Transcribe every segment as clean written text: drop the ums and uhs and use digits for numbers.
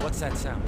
What's that sound?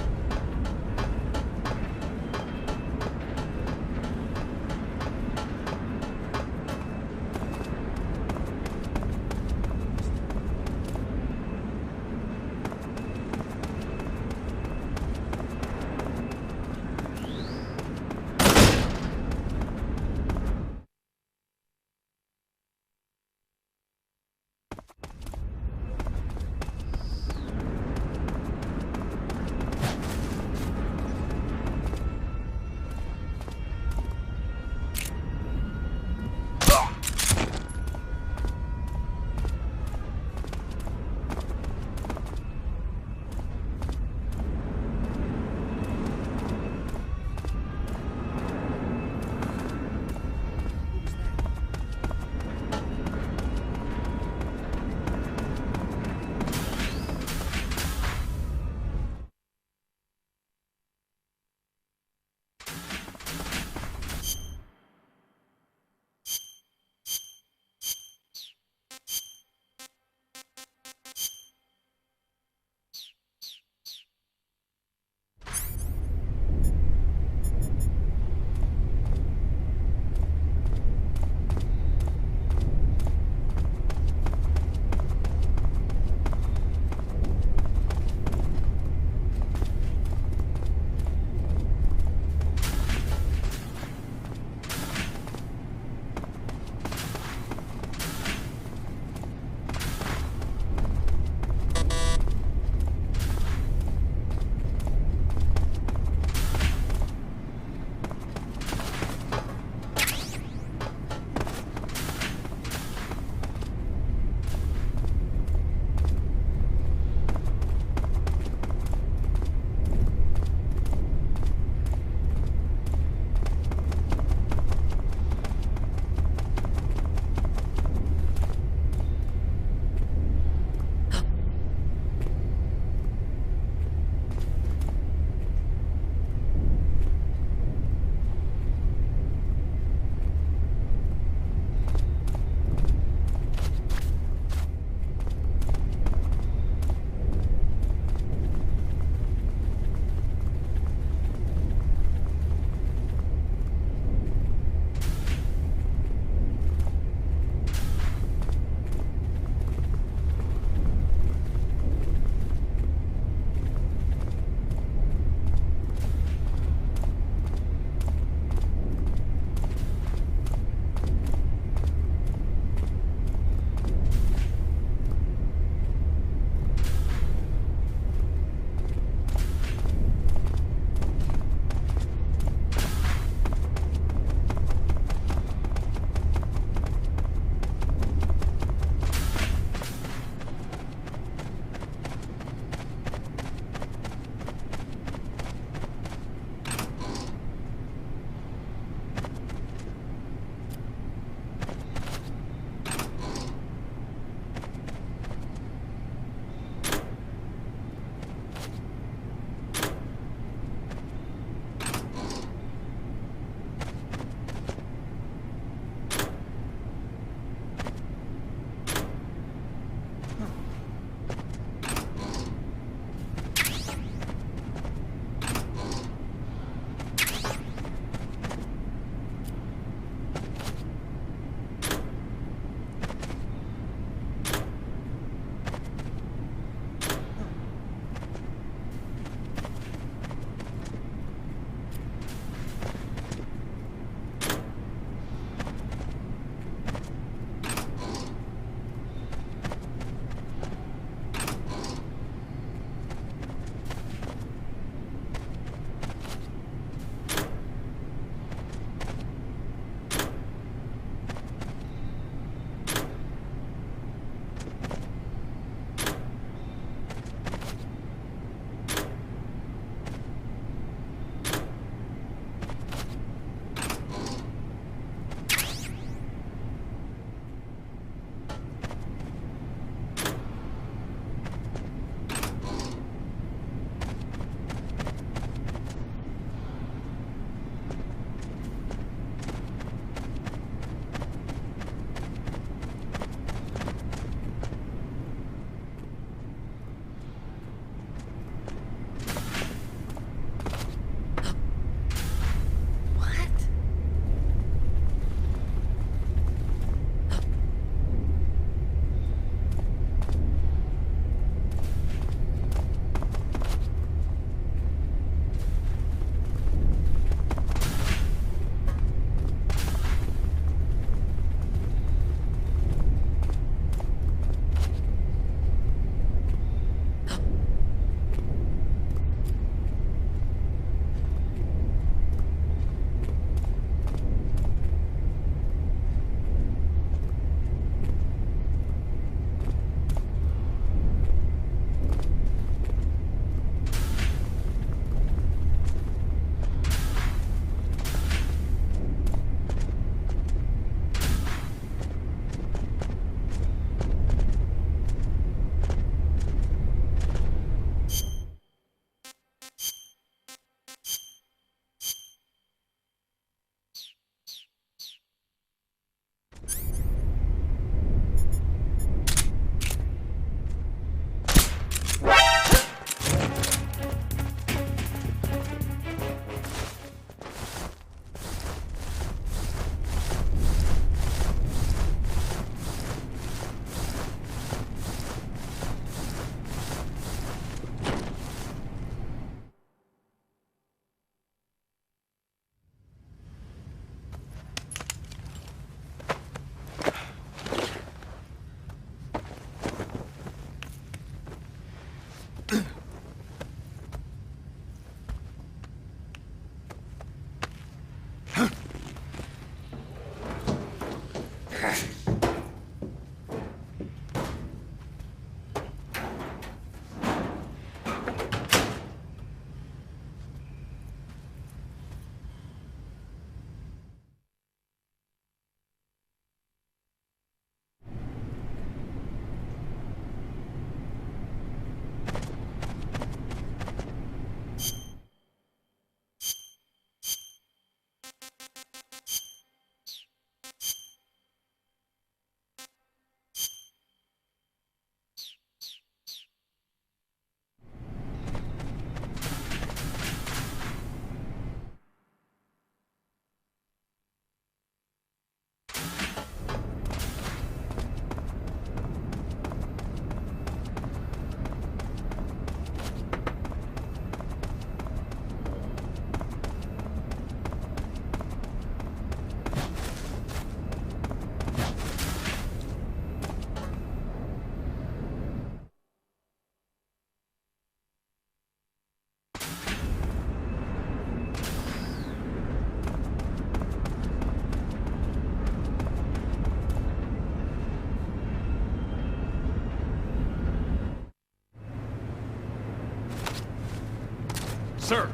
Sir!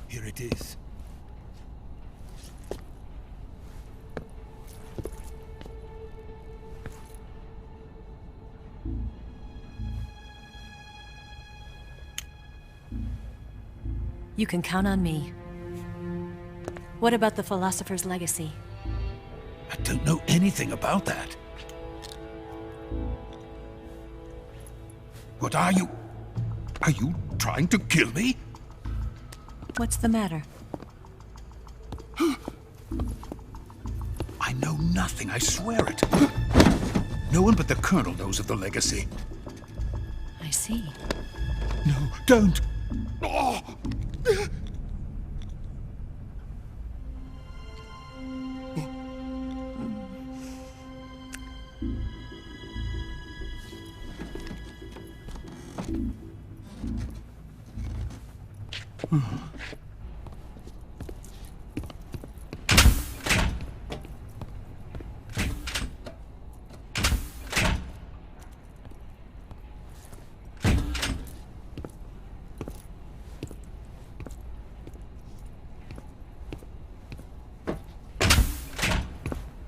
Here it is. You can count on me. What about the philosopher's legacy? I don't know anything about that. What are you? Are you trying to kill me? What's the matter? I know nothing, I swear it. No one but the Colonel knows of the legacy. I see. No, don't! Oh.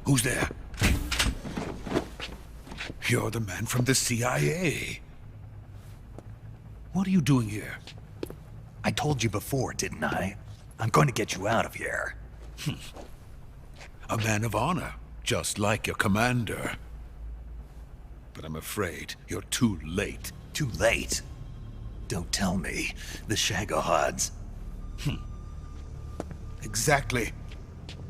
Who's there? You're the man from the CIA. What are you doing here? I told you before, didn't I? I'm going to get you out of here. A man of honor, just like your commander. But I'm afraid you're too late. Too late? Don't tell me. The Shagohods. Exactly.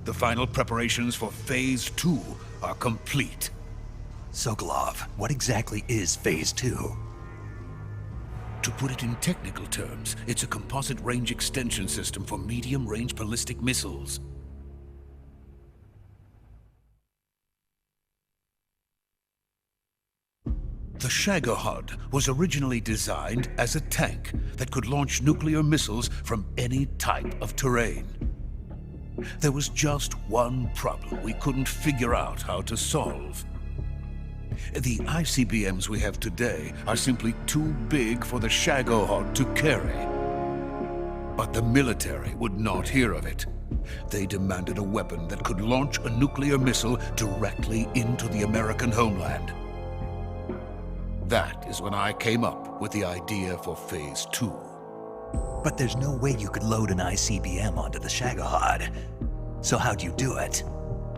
The final preparations for Phase 2 are complete. Sokolov, what exactly is Phase 2? To put it in technical terms, it's a composite range extension system for medium-range ballistic missiles. The Shagohod was originally designed as a tank that could launch nuclear missiles from any type of terrain. There was just one problem we couldn't figure out how to solve. The ICBMs we have today are simply too big for the Shagohod to carry. But the military would not hear of it. They demanded a weapon that could launch a nuclear missile directly into the American homeland. That is when I came up with the idea for Phase 2. But there's no way you could load an ICBM onto the Shagohod. So how'd you do it?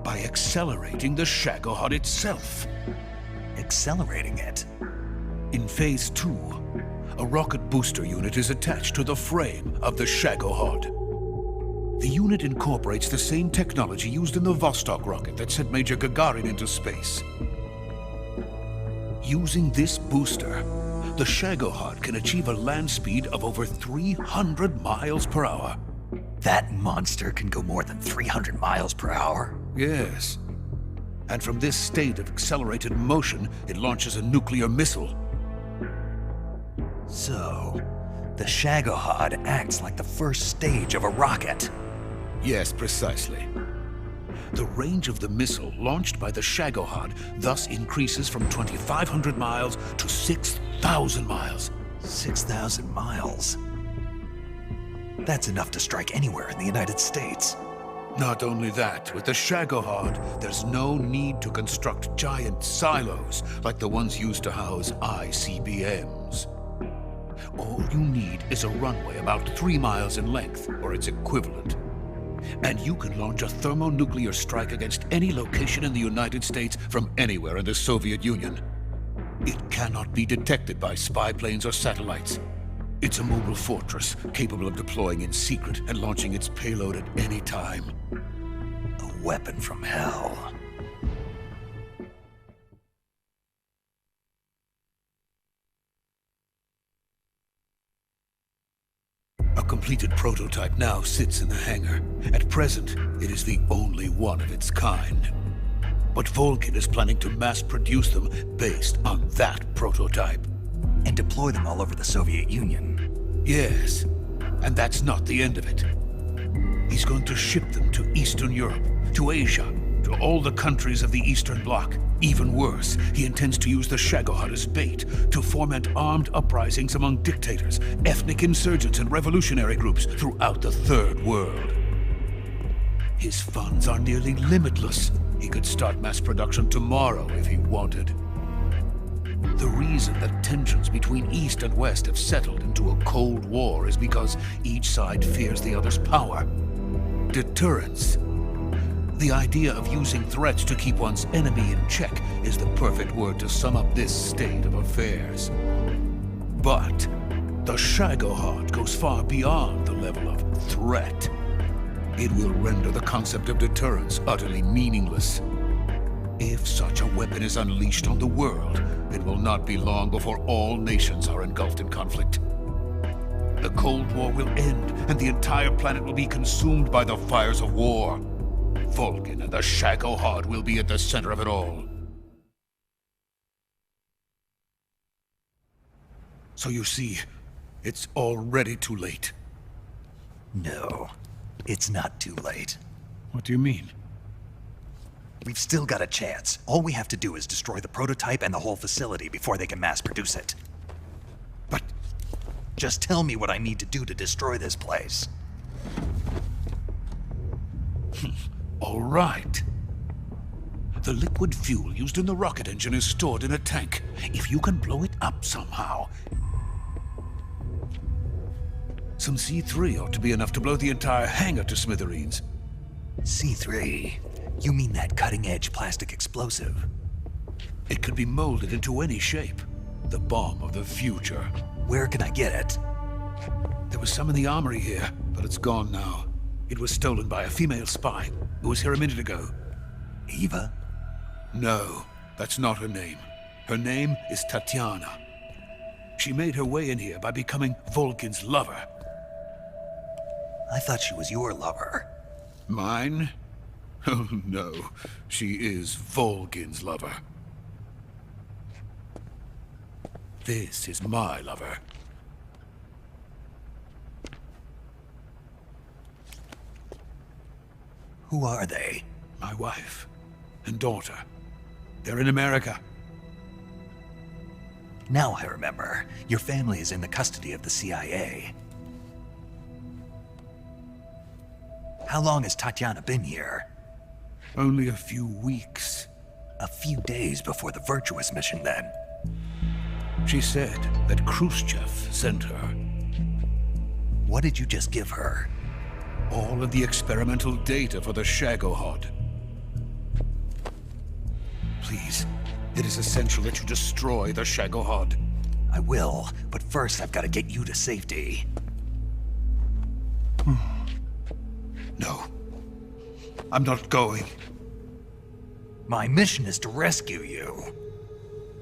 By accelerating the Shagohod itself. Accelerating it? In Phase 2, a rocket booster unit is attached to the frame of the Shagohod. The unit incorporates the same technology used in the Vostok rocket that sent Major Gagarin into space. Using this booster, the Shagohod can achieve a land speed of over 300 miles per hour. That monster can go more than 300 miles per hour? Yes. And from this state of accelerated motion, it launches a nuclear missile. So, the Shagohod acts like the first stage of a rocket. Yes, precisely. The range of the missile launched by the Shagohod thus increases from 2,500 miles to 6,000 miles. 6,000 miles? That's enough to strike anywhere in the United States. Not only that, with the Shagohod, there's no need to construct giant silos like the ones used to house ICBMs. All you need is a runway about 3 miles in length, or its equivalent. And you can launch a thermonuclear strike against any location in the United States from anywhere in the Soviet Union. It cannot be detected by spy planes or satellites. It's a mobile fortress, capable of deploying in secret and launching its payload at any time. A weapon from hell. A completed prototype now sits in the hangar. At present, it is the only one of its kind. But Volgin is planning to mass-produce them based on that prototype. And deploy them all over the Soviet Union. Yes, and that's not the end of it. He's going to ship them to Eastern Europe, to Asia, to all the countries of the Eastern Bloc. Even worse, he intends to use the Shagohod as bait to foment armed uprisings among dictators, ethnic insurgents, and revolutionary groups throughout the Third World. His funds are nearly limitless. He could start mass production tomorrow if he wanted. The reason that tensions between East and West have settled into a Cold War is because each side fears the other's power. Deterrence. The idea of using threats to keep one's enemy in check is the perfect word to sum up this state of affairs. But the Shagohod goes far beyond the level of threat. It will render the concept of deterrence utterly meaningless. If such a weapon is unleashed on the world, it will not be long before all nations are engulfed in conflict. The Cold War will end, and the entire planet will be consumed by the fires of war. Volgin and the Shagohod will be at the center of it all. So you see, it's already too late. No, it's not too late. What do you mean? We've still got a chance. All we have to do is destroy the prototype and the whole facility before they can mass produce it. But just tell me what I need to do to destroy this place. all right. The liquid fuel used in the rocket engine is stored in a tank. If you can blow it up somehow... Some C3 ought to be enough to blow the entire hangar to smithereens. C3? You mean that cutting-edge plastic explosive? It could be molded into any shape. The bomb of the future. Where can I get it? There was some in the armory here, but it's gone now. It was stolen by a female spy who was here a minute ago. Eva? No, that's not her name. Her name is Tatiana. She made her way in here by becoming Volgin's lover. I thought she was your lover. Mine? Oh no, she is Volgin's lover. This is my lover. Who are they? My wife and daughter. They're in America. Now I remember. Your family is in the custody of the CIA. How long has Tatiana been here? Only a few weeks. A few days before the Virtuous mission, then. She said that Khrushchev sent her. What did you just give her? All of the experimental data for the Shagohod. Please, it is essential that you destroy the Shagohod. I will, but first I've got to get you to safety. No. I'm not going. My mission is to rescue you.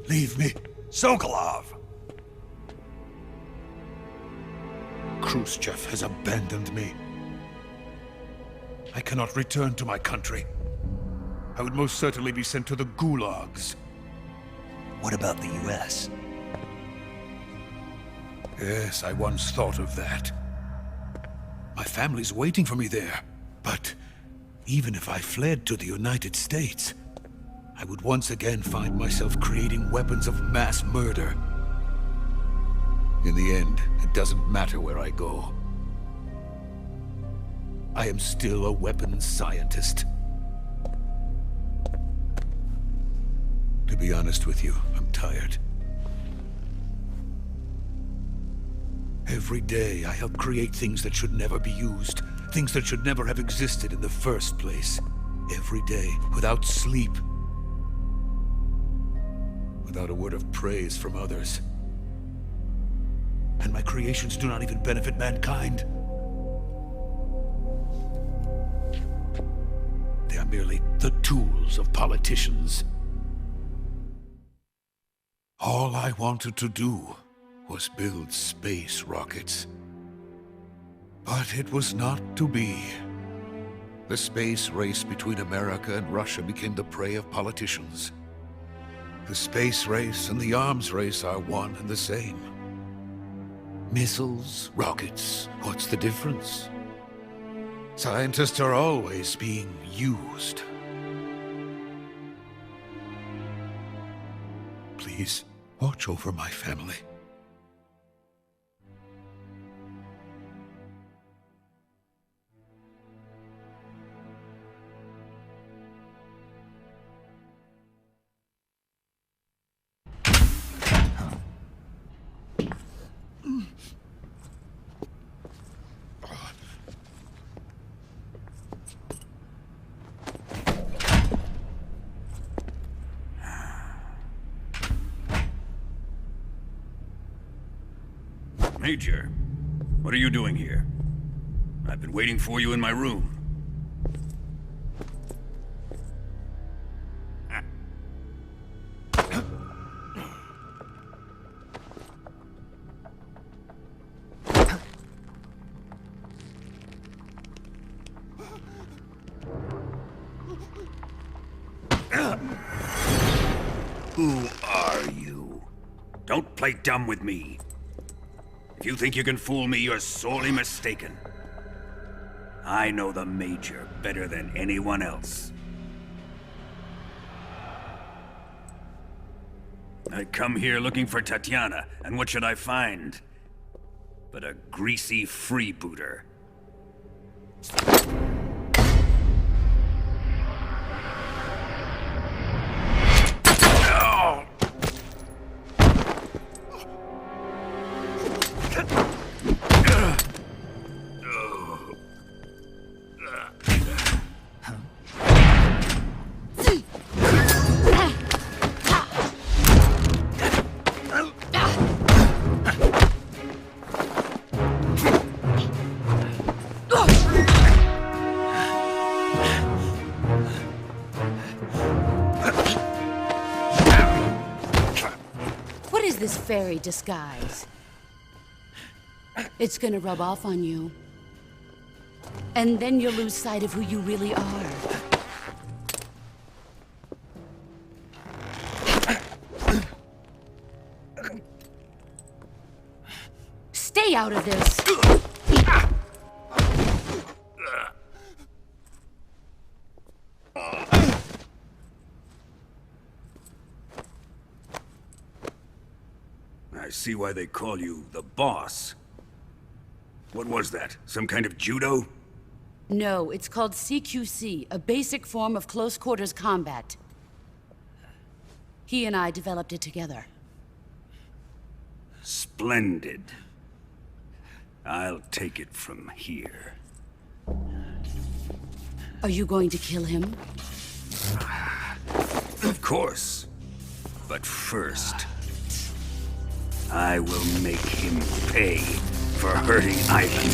Leave me. Sokolov! Khrushchev has abandoned me. I cannot return to my country. I would most certainly be sent to the gulags. What about the US? Yes, I once thought of that. My family's waiting for me there. But even if I fled to the United States, I would once again find myself creating weapons of mass murder. In the end, it doesn't matter where I go. I am still a weapons scientist. To be honest with you, I'm tired. Every day, I help create things that should never be used, things that should never have existed in the first place. Every day, without sleep, without a word of praise from others. And my creations do not even benefit mankind. They are merely the tools of politicians. All I wanted to do was build space rockets. But it was not to be. The space race between America and Russia became the prey of politicians. The space race and the arms race are one and the same. Missiles, rockets, what's the difference? Scientists are always being used. Please, watch over my family. Major, what are you doing here? I've been waiting for you in my room. Who are you? Don't play dumb with me. If you think you can fool me, you're sorely mistaken. I know the Major better than anyone else. I come here looking for Tatiana, and what should I find? But a greasy freebooter. This fairy disguise. It's gonna rub off on you. And then you'll lose sight of who you really are. Stay out of this! I see why they call you the boss. What was that? Some kind of judo? No, it's called CQC, a basic form of close quarters combat. He and I developed it together. Splendid. I'll take it from here. Are you going to kill him? Of course. But first, I will make him pay for hurting Ivan.